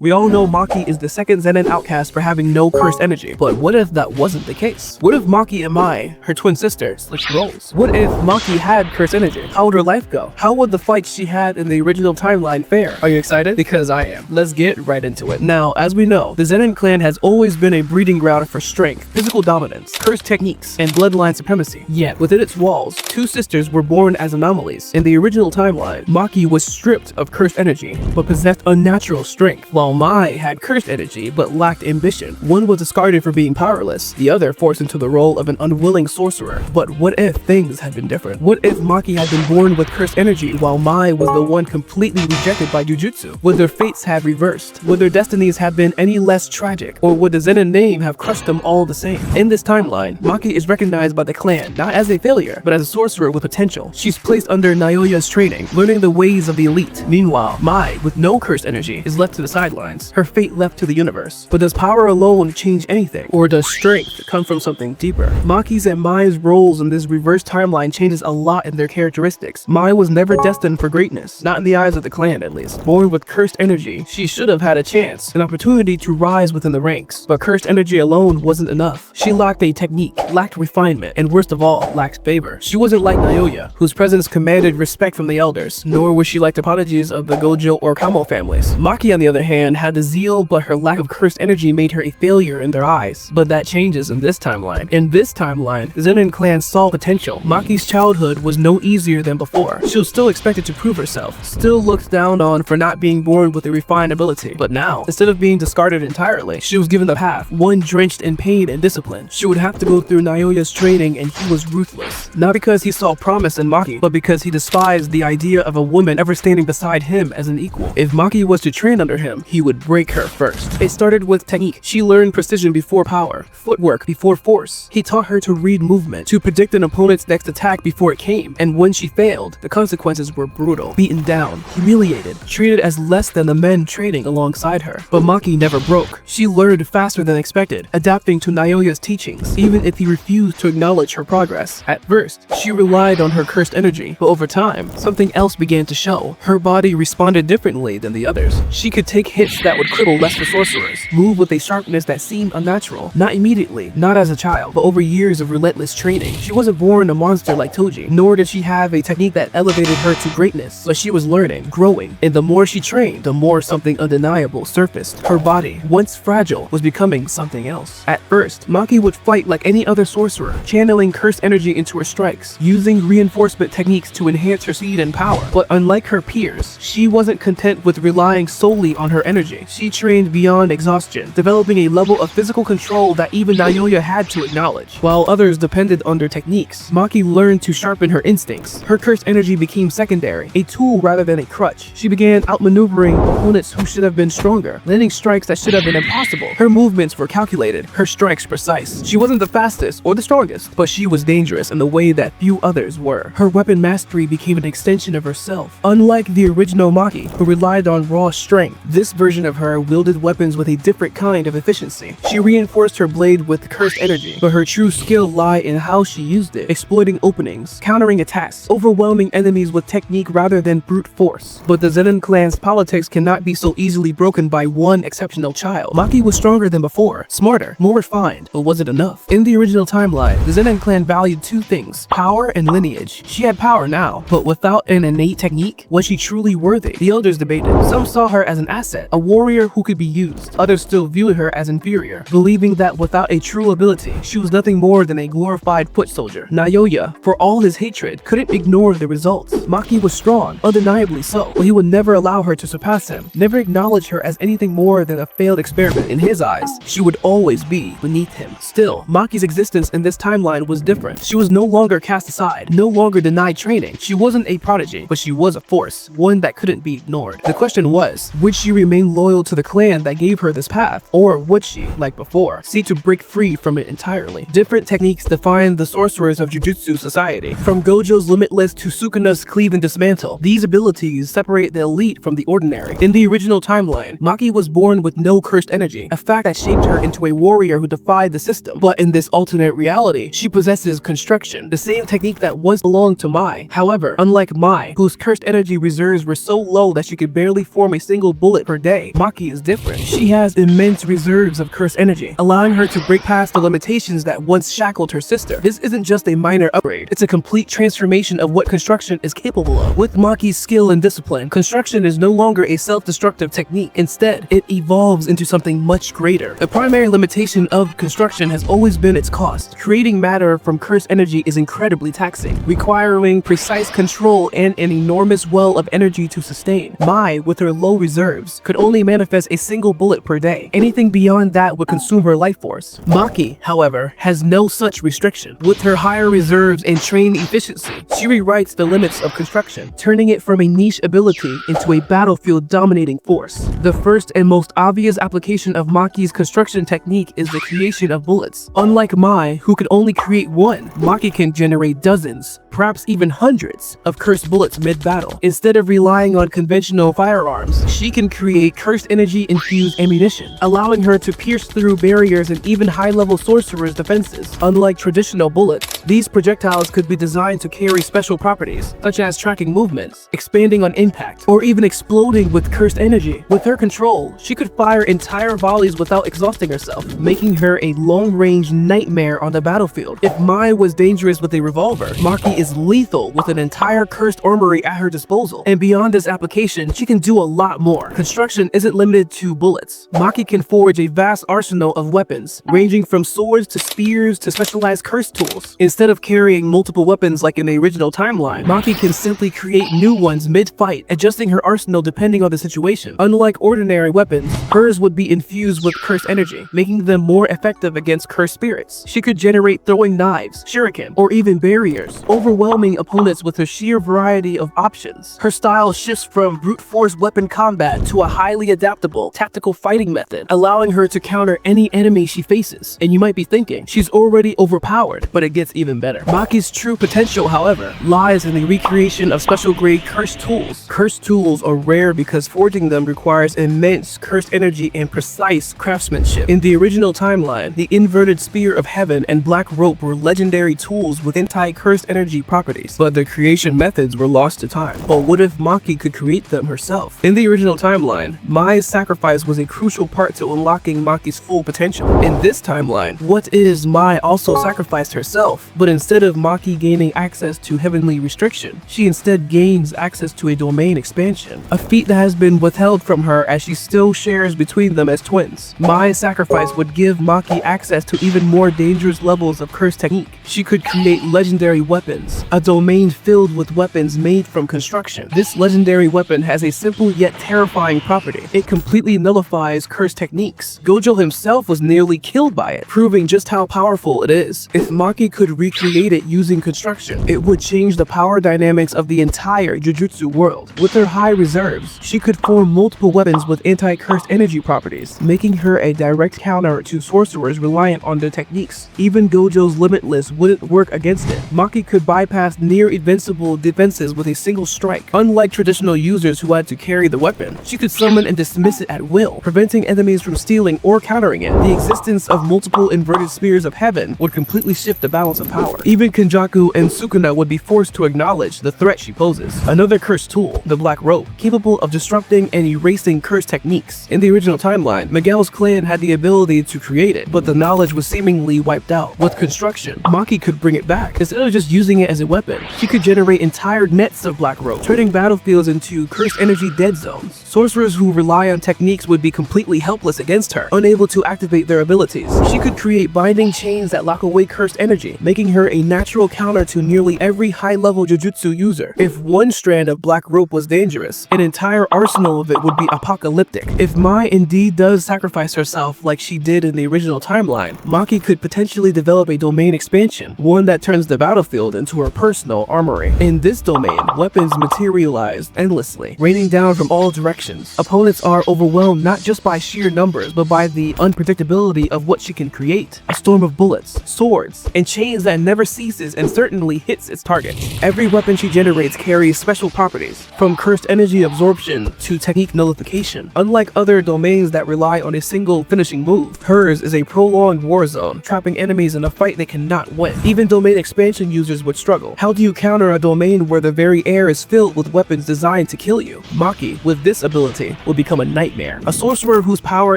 We all know Maki is the second Zen'in outcast for having no cursed energy, but what if that wasn't the case? What if Maki and Mai, her twin sister, switched roles? What if Maki had cursed energy? How would her life go? How would the fight she had in the original timeline fare? Are you excited? Because I am. Let's get right into it. Now, as we know, the Zen'in clan has always been a breeding ground for strength, physical dominance, cursed techniques, and bloodline supremacy. Yet, within its walls, two sisters were born as anomalies. In the original timeline, Maki was stripped of cursed energy, but possessed unnatural strength, while Mai had cursed energy but lacked ambition. One was discarded for being powerless, the other forced into the role of an unwilling sorcerer. But what if things had been different? What if Maki had been born with cursed energy while Mai was the one completely rejected by Jujutsu? Would their fates have reversed? Would their destinies have been any less tragic? Or would the Zen'in name have crushed them all the same? In this timeline, Maki is recognized by the clan not as a failure, but as a sorcerer with potential. She's placed under Naoya's training, learning the ways of the elite. Meanwhile, Mai, with no cursed energy, is left to the sidelines, her fate left to the universe. But does power alone change anything? Or does strength come from something deeper? Maki's and Mai's roles in this reverse timeline changes a lot in their characteristics. Mai was never destined for greatness, not in the eyes of the clan at least. Born with cursed energy, she should have had a chance, an opportunity to rise within the ranks. But cursed energy alone wasn't enough. She lacked a technique, lacked refinement, and worst of all, lacked favor. She wasn't like Naoya, whose presence commanded respect from the elders, nor was she like the prodigies of the Gojo or Kamo families. Maki, on the other hand, had the zeal, but her lack of cursed energy made her a failure in their eyes. But that changes in this timeline. In this timeline, the Zen'in clan saw potential. Maki's childhood was no easier than before. She was still expected to prove herself, still looked down on for not being born with a refined ability. But now, instead of being discarded entirely, she was given the path, one drenched in pain and discipline. She would have to go through Naoya's training, and he was ruthless. Not because he saw promise in Maki, but because he despised the idea of a woman ever standing beside him as an equal. If Maki was to train under him, he would break her first. It started with technique. She learned precision before power, footwork before force. He taught her to read movement, to predict an opponent's next attack before it came, and when she failed, the consequences were brutal. Beaten down, humiliated, treated as less than the men training alongside her. But Maki never broke. She learned faster than expected, adapting to Naoya's teachings, even if he refused to acknowledge her progress. At first, she relied on her cursed energy, but over time, something else began to show. Her body responded differently than the others. She could take hits that would cripple lesser sorcerers, move with a sharpness that seemed unnatural, not immediately, not as a child, but over years of relentless training. She wasn't born a monster like Toji, nor did she have a technique that elevated her to greatness, but she was learning, growing, and the more she trained, the more something undeniable surfaced. Her body, once fragile, was becoming something else. At first, Maki would fight like any other sorcerer, channeling cursed energy into her strikes, using reinforcement techniques to enhance her speed and power. But unlike her peers, she wasn't content with relying solely on her energy. She trained beyond exhaustion, developing a level of physical control that even Naoya had to acknowledge. While others depended on their techniques, Maki learned to sharpen her instincts. Her cursed energy became secondary, a tool rather than a crutch. She began outmaneuvering opponents who should have been stronger, landing strikes that should have been impossible. Her movements were calculated, her strikes precise. She wasn't the fastest or the strongest, but she was dangerous in the way that few others were. Her weapon mastery became an extension of herself. Unlike the original Maki, who relied on raw strength, this version of her wielded weapons with a different kind of efficiency. She reinforced her blade with cursed energy, but her true skill lay in how she used it, exploiting openings, countering attacks, overwhelming enemies with technique rather than brute force. But the Zen'in clan's politics cannot be so easily broken by one exceptional child. Maki was stronger than before, smarter, more refined, but was it enough? In the original timeline, the Zen'in clan valued two things, power and lineage. She had power now, but without an innate technique, was she truly worthy? The elders debated. Some saw her as an asset, a warrior who could be used. Others still viewed her as inferior, believing that without a true ability, she was nothing more than a glorified foot soldier. Naoya, for all his hatred, couldn't ignore the results. Maki was strong, undeniably so, but he would never allow her to surpass him, never acknowledge her as anything more than a failed experiment. In his eyes, she would always be beneath him. Still, Maki's existence in this timeline was different. She was no longer cast aside, no longer denied training. She wasn't a prodigy, but she was a force, one that couldn't be ignored. The question was, would she remain loyal to the clan that gave her this path, or would she, like before, seek to break free from it entirely? Different techniques define the sorcerers of Jujutsu society. From Gojo's limitless to Sukuna's cleave and dismantle, these abilities separate the elite from the ordinary. In the original timeline, Maki was born with no cursed energy, a fact that shaped her into a warrior who defied the system. But in this alternate reality, she possesses construction, the same technique that once belonged to Mai. However, unlike Mai, whose cursed energy reserves were so low that she could barely form a single bullet per day, day, Maki is different. She has immense reserves of cursed energy, allowing her to break past the limitations that once shackled her sister. This isn't just a minor upgrade, it's a complete transformation of what construction is capable of. With Maki's skill and discipline, construction is no longer a self-destructive technique. Instead, it evolves into something much greater. The primary limitation of construction has always been its cost. Creating matter from cursed energy is incredibly taxing, requiring precise control and an enormous well of energy to sustain. Mai, with her low reserves, could only manifest a single bullet per day. Anything beyond that would consume her life force. Maki, however, has no such restriction. With her higher reserves and trained efficiency, she rewrites the limits of construction, turning it from a niche ability into a battlefield-dominating force. The first and most obvious application of Maki's construction technique is the creation of bullets. Unlike Mai, who could only create one, Maki can generate dozens, perhaps even hundreds, of cursed bullets mid-battle. Instead of relying on conventional firearms, she can create cursed energy-infused ammunition, allowing her to pierce through barriers and even high-level sorcerers' defenses. Unlike traditional bullets, these projectiles could be designed to carry special properties, such as tracking movements, expanding on impact, or even exploding with cursed energy. With her control, she could fire entire volleys without exhausting herself, making her a long-range nightmare on the battlefield. If Mai was dangerous with a revolver, Maki is lethal with an entire cursed armory at her disposal. And beyond this application, she can do a lot more. Construction isn't limited to bullets. Maki can forge a vast arsenal of weapons, ranging from swords to spears to specialized curse tools. Instead of carrying multiple weapons like in the original timeline, Maki can simply create new ones mid-fight, adjusting her arsenal depending on the situation. Unlike ordinary weapons, hers would be infused with cursed energy, making them more effective against cursed spirits. She could generate throwing knives, shuriken, or even barriers, overwhelming opponents with her sheer variety of options. Her style shifts from brute force weapon combat to a highly adaptable, tactical fighting method, allowing her to counter any enemy she faces. And you might be thinking, she's already overpowered, but it gets even better. Maki's true potential, however, lies in the recreation of special grade cursed tools. Cursed tools are rare because forging them requires immense cursed energy and precise craftsmanship. In the original timeline, the inverted spear of heaven and black rope were legendary tools with anti-cursed energy properties, but their creation methods were lost to time. But what if Maki could create them herself? In the original timeline, Mai's sacrifice was a crucial part to unlocking Maki's full potential. In this timeline, what is Mai also sacrificed herself, but instead of Maki gaining access to heavenly restriction, she instead gains access to a domain expansion, a feat that has been withheld from her as she still shares between them as twins. Mai's sacrifice would give Maki access to even more dangerous levels of cursed technique. She could create legendary weapons, a domain filled with weapons made from construction. This legendary weapon has a simple yet terrifying property. It completely nullifies cursed techniques. Gojo himself was nearly killed by it, proving just how powerful it is. If Maki could recreate it using construction, it would change the power dynamics of the entire Jujutsu world. With her high reserves, she could form multiple weapons with anti-cursed energy properties, making her a direct counter to sorcerers reliant on their techniques. Even Gojo's Limitless wouldn't work against it. Maki could bypass near-invincible defenses with a single strike. Unlike traditional users who had to carry the weapon, she could summon and dismiss it at will, preventing enemies from stealing or countering it. The existence of multiple inverted spears of heaven would completely shift the balance of power. Even Kenjaku and Sukuna would be forced to acknowledge the threat she poses. Another cursed tool, the Black Rope, capable of disrupting and erasing cursed techniques. In the original timeline, Miguel's clan had the ability to create it, but the knowledge was seemingly wiped out. With construction, Maki could bring it back. Instead of just using it as a weapon, she could generate entire nets of Black Rope, turning battlefields into cursed energy dead zones. Sorcerers who rely on techniques would be completely helpless against her, unable to activate their abilities. She could create binding chains that lock away cursed energy, making her a natural counter to nearly every high-level Jujutsu user. If one strand of Black Rope was dangerous, an entire arsenal of it would be apocalyptic. If Mai indeed does sacrifice herself like she did in the original timeline, Maki could potentially develop a domain expansion, one that turns the battlefield into her personal armory. In this domain, weapons materialize endlessly, raining down from all directions. Opponents are overwhelmed not just by sheer numbers, but by the unpredictability of what she can create. A storm of bullets, swords, and chains that never ceases and certainly hits its target. Every weapon she generates carries special properties, from cursed energy absorption to technique nullification. Unlike other domains that rely on a single finishing move, hers is a prolonged war zone, trapping enemies in a fight they cannot win. Even domain expansion users would struggle struggle. How do you counter a domain where the very air is filled with weapons designed to kill you? Maki, with this ability, will become a nightmare. A sorcerer whose power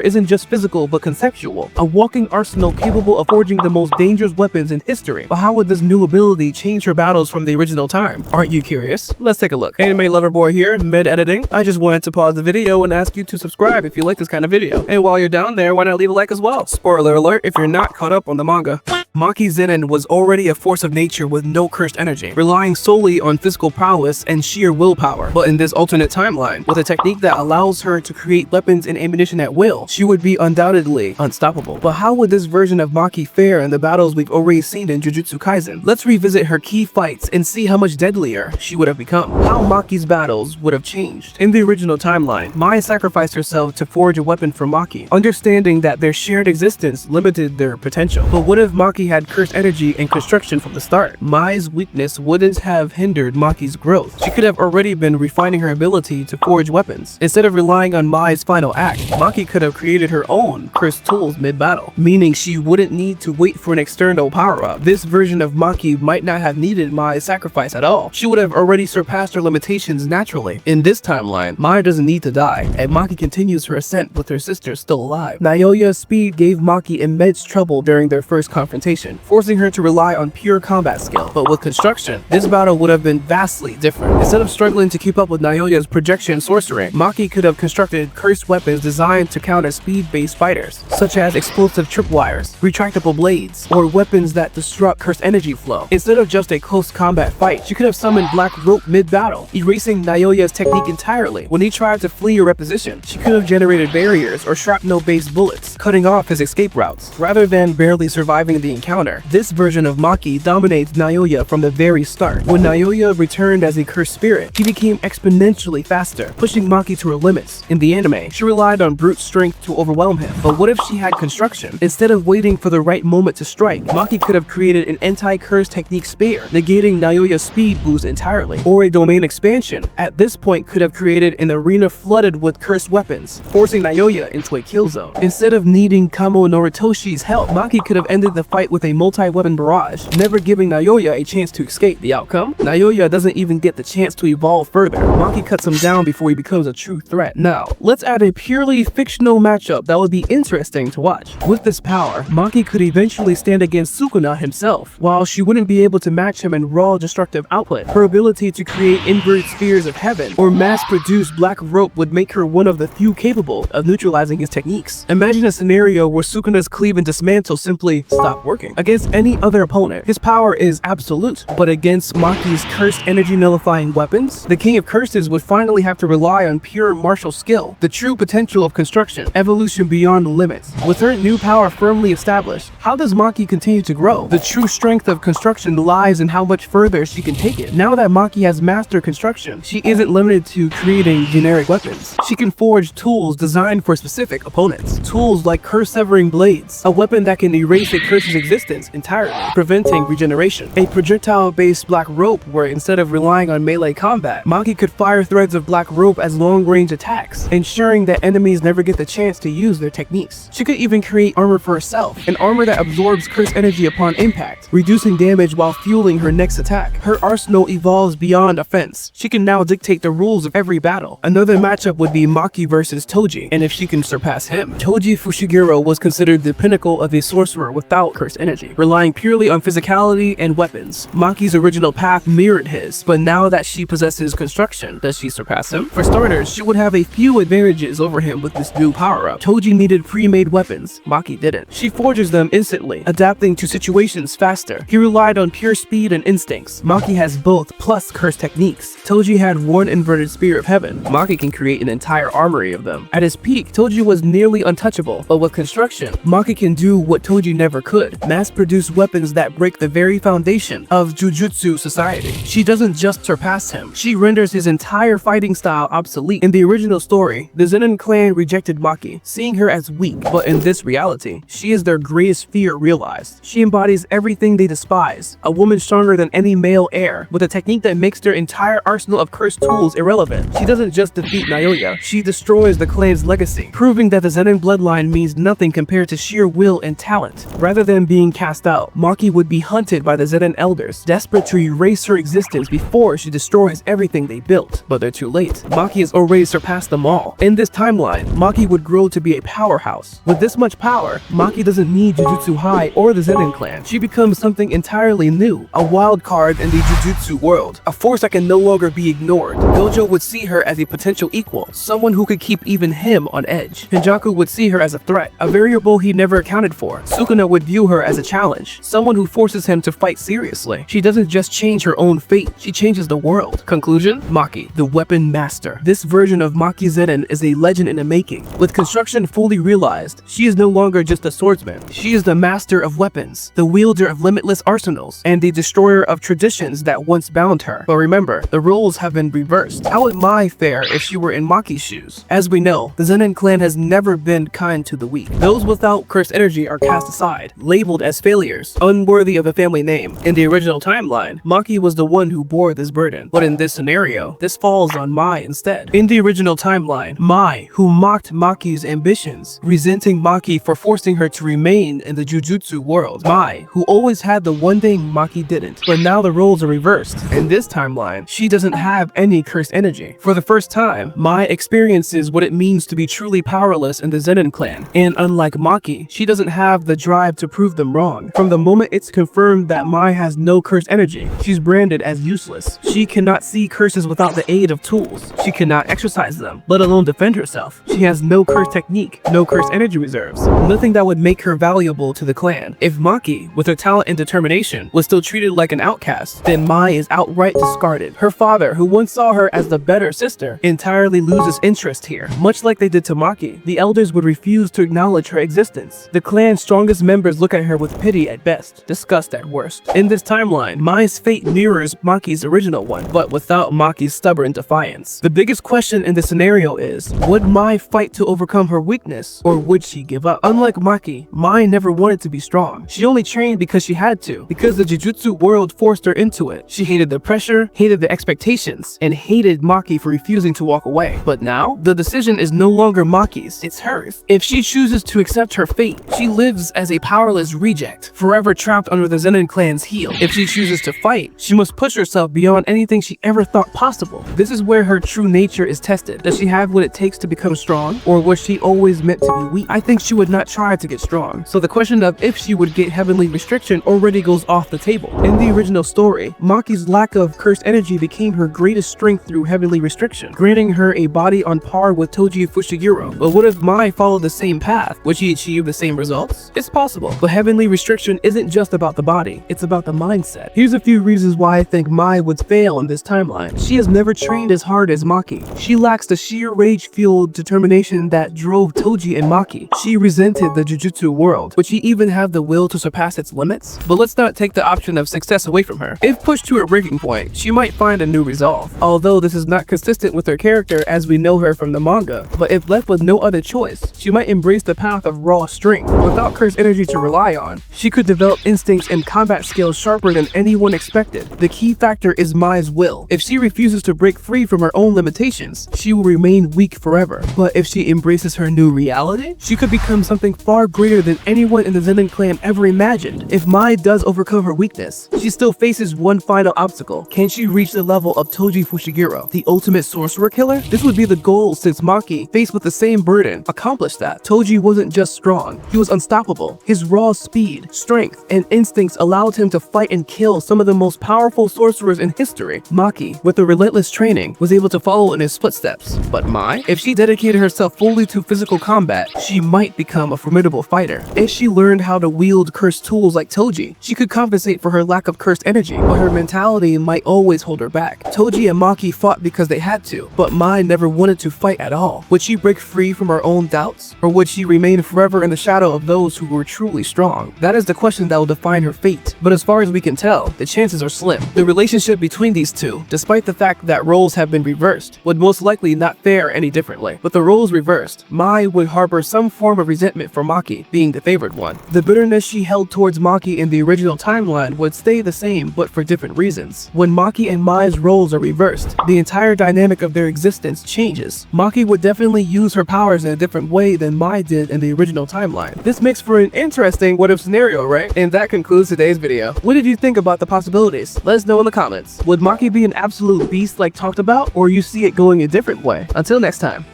isn't just physical but conceptual. A walking arsenal capable of forging the most dangerous weapons in history. But how would this new ability change her battles from the original time? Aren't you curious? Let's take a look. Anime lover boy here, mid-editing. I just wanted to pause the video and ask you to subscribe if you like this kind of video. And while you're down there, why not leave a like as well? Spoiler alert if you're not caught up on the manga. Maki Zen'in was already a force of nature with no cursed energy, relying solely on physical prowess and sheer willpower. But in this alternate timeline, with a technique that allows her to create weapons and ammunition at will, she would be undoubtedly unstoppable. But how would this version of Maki fare in the battles we've already seen in Jujutsu Kaisen? Let's revisit her key fights and see how much deadlier she would have become. How Maki's battles would have changed. In the original timeline, Mai sacrificed herself to forge a weapon for Maki, understanding that their shared existence limited their potential. But what if Maki had cursed energy and construction from the start? Mai's weakness wouldn't have hindered Maki's growth. She could have already been refining her ability to forge weapons. Instead of relying on Mai's final act, Maki could have created her own cursed tools mid-battle, meaning she wouldn't need to wait for an external power-up. This version of Maki might not have needed Mai's sacrifice at all. She would have already surpassed her limitations naturally. In this timeline, Mai doesn't need to die, and Maki continues her ascent with her sister still alive. Naoya's speed gave Maki immense trouble during their first confrontation, forcing her to rely on pure combat skill. But with construction, this battle would have been vastly different. Instead of struggling to keep up with Naoya's projection sorcery, Maki could have constructed cursed weapons designed to counter speed-based fighters, such as explosive tripwires, retractable blades, or weapons that disrupt cursed energy flow. Instead of just a close combat fight, she could have summoned Black Rope mid-battle, erasing Naoya's technique entirely. When he tried to flee or reposition, she could have generated barriers or shrapnel-based bullets, cutting off his escape routes, rather than barely surviving the encounter. This version of Maki dominates Naoya from the very start. When Naoya returned as a cursed spirit, he became exponentially faster, pushing Maki to her limits. In the anime, she relied on brute strength to overwhelm him. But what if she had construction? Instead of waiting for the right moment to strike, Maki could have created an anti-curse technique spear, negating Naoya's speed boost entirely, or a domain expansion. At this point, could have created an arena flooded with cursed weapons, forcing Naoya into a kill zone. Instead of needing Kamo Noritoshi's help, Maki could have ended the fight with a multi-weapon barrage, never giving Naoya a chance to escape. The outcome? Naoya doesn't even get the chance to evolve further. Maki cuts him down before he becomes a true threat. Now, let's add a purely fictional matchup that would be interesting to watch. With this power, Maki could eventually stand against Sukuna himself. While she wouldn't be able to match him in raw destructive output, her ability to create inverted spheres of heaven or mass-produce Black Rope would make her one of the few capable of neutralizing his techniques. Imagine a scenario where Sukuna's cleave and dismantle simply stop working. Against any other opponent, his power is absolute, but against Maki's cursed energy nullifying weapons, the King of Curses would finally have to rely on pure martial skill, the true potential of construction, evolution beyond limits. With her new power firmly established, how does Maki continue to grow? The true strength of construction lies in how much further she can take it. Now that Maki has mastered construction, she isn't limited to creating generic weapons. She can forge tools designed for specific opponents. Tools like curse-severing blades, a weapon that can erase a curse's existence entirely, preventing regeneration. A projectile-based Black Rope where instead of relying on melee combat, Maki could fire threads of Black Rope as long-range attacks, ensuring that enemies never get the chance to use their techniques. She could even create armor for herself, an armor that absorbs curse energy upon impact, reducing damage while fueling her next attack. Her arsenal evolves beyond offense. She can now dictate the rules of every battle. Another matchup would be Maki versus Toji, and if she can surpass him. Toji Fushiguro was considered the pinnacle of a sorcerer without cursed energy, relying purely on physicality and weapons. Maki's original path mirrored his, but now that she possesses construction, does she surpass him? For starters, she would have a few advantages over him with this new power-up. Toji needed pre-made weapons, Maki didn't. She forges them instantly, adapting to situations faster. He relied on pure speed and instincts. Maki has both, plus cursed techniques. Toji had one inverted spear of heaven. Maki can create an entire armory of them. At his peak, Toji was nearly untouchable, but with construction, Maki can do what Toji never could, mass-produce weapons that break the very foundation of Jujutsu society. She doesn't just surpass him, she renders his entire fighting style obsolete. In the original story, the Zen'in clan rejected Maki, seeing her as weak, but in this reality, she is their greatest fear realized. She embodies everything they despise, a woman stronger than any male heir, with a technique that makes their entire arsenal of cursed tools irrelevant. She doesn't just defeat Naoya, she destroys the clan's legacy, proving that the Zen'in bloodline means nothing compared to sheer will and talent. Rather than being cast out, Maki would be hunted by the Zen'in elders, desperate to erase her existence before she destroys everything they built. But they're too late. Maki has already surpassed them all. In this timeline, Maki would grow to be a powerhouse. With this much power, Maki doesn't need Jujutsu High or the Zen'in clan. She becomes something entirely new, a wild card in the Jujutsu world, a force that can no longer be ignored. Gojo would see her as a potential equal, someone who could keep even him on edge. Hinjaku would see her as a threat, a variable he never accounted for. Sukuna would view her as a challenge, someone who forces him to fight seriously. She doesn't just change her own fate, she changes the world. Conclusion: Maki, the weapon master. This version of Maki Zen'in is a legend in the making. With construction fully realized, she is no longer just a swordsman. She is the master of weapons, the wielder of limitless arsenals, and the destroyer of traditions that once bound her. But remember, the roles have been reversed. How would Mai fare if she were in Maki's shoes? As we know, the Zen'in clan has never been kind to the weak. Those without cursed energy are cast aside, labeled as failures, unworthy of a family name. In the original timeline, Maki was the one who bore this burden, but in this scenario, this falls on Mai instead. In the original timeline, Mai, who mocked Maki's ambitions, resenting Maki for forcing her to remain in the Jujutsu world. Mai, who always had the one thing Maki didn't. But now the roles are reversed. In this timeline, she doesn't have any cursed energy. For the first time, Mai experiences what it means to be truly powerless in the Zen'in clan. And unlike Maki, she doesn't have the drive to prove them wrong. From the moment it's confirmed that Mai has no cursed energy, she's branded as useless. She cannot see curses without the aid of tools. She cannot exercise them, let alone defend herself. She has no cursed technique, no cursed energy reserves, nothing that would make her valuable to the clan. If Maki, with her talent and determination, was still treated like an outcast, then Mai is outright discarded. Her father, who once saw her as the better sister, entirely loses interest here. Much like they did to Maki, the elders would refuse to acknowledge her existence. The clan's strongest members look at her with pity at best, disgust at worst. In this timeline, Mai's fate mirrors Maki's original one, but without Maki's stubborn defiance. The biggest question in this scenario is, would Mai fight to overcome her weakness, or would she give up? Unlike Maki, Mai never wanted to be strong. She only trained because she had to, because the Jujutsu world forced her into it. She hated the pressure, hated the expectations, and hated Maki for refusing to walk away. But now, the decision is no longer Maki's, it's hers. If she chooses to accept her fate, she lives as a powerless reject, forever trapped under the Zen'in clan's heel. If she chooses to fight, she must push herself beyond anything she ever thought possible. This is where her true nature is tested. Does she have what it takes to become strong, or was she always meant to be weak? I think she would not try to get strong. So the question of if she would get heavenly restriction already goes off the table. In the original story, Maki's lack of cursed energy became her greatest strength through heavenly restriction, granting her a body on par with Toji Fushiguro. But what if Mai followed the same path? Would she achieve the same results? It's possible, but heavenly restriction isn't just about the body, it's about the mindset. Here's a few reasons why I think Mai would fail in this timeline. She has never trained as hard as Maki. She lacks the sheer rage-fueled determination that drove Toji and Maki. She resented the Jujutsu world. Would she even have the will to surpass its limits? But let's not take the option of success away from her. If pushed to her breaking point, she might find a new resolve. Although this is not consistent with her character as we know her from the manga, but if left with no other choice, she might embrace the path of raw strength. Without cursed energy to rely on, she could develop instincts and combat skills sharper than anyone expected. The key factor is Mai's will. If she refuses to break free from her own limitations, she will remain weak forever. But if she embraces her new reality, she could become something far greater than anyone in the Zen'in clan ever imagined. If Mai does overcome her weakness, she still faces one final obstacle. Can she reach the level of Toji Fushiguro, the ultimate sorcerer killer? This would be the goal since Maki, faced with the same burden, accomplished that. Toji wasn't just strong, he was unstoppable. His raw speed, strength, and instincts allowed him to fight and kill some of the most powerful sorcerers in history. Maki, with the relentless training, was able to follow in his footsteps. But Mai, if she dedicated herself fully to physical combat, she might become a formidable fighter. If she learned how to wield cursed tools like Toji, she could compensate for her lack of cursed energy, but her mentality might always hold her back. Toji and Maki fought because they had to, but Mai never wanted to fight at all. Would she break free from her own doubts, or would she remain forever in the shadow of those who were truly strong? That is the question that will define her fate. But as far as we can tell, the chances are slim. The relationship between these two, despite the fact that roles have been reversed, would most likely not fare any differently. With the roles reversed, Mai would harbor some form of resentment for Maki, being the favored one. The bitterness she held towards Maki in the original timeline would stay the same, but for different reasons. When Maki and Mai's roles are reversed, the entire dynamic of their existence changes. Maki would definitely use her powers in a different way than Mai did in the original timeline. This makes for an interesting, what if scenario, right? And that concludes today's video. What did you think about the possibilities? Let us know in the comments. Would Maki be an absolute beast like talked about, or you see it going a different way? Until next time.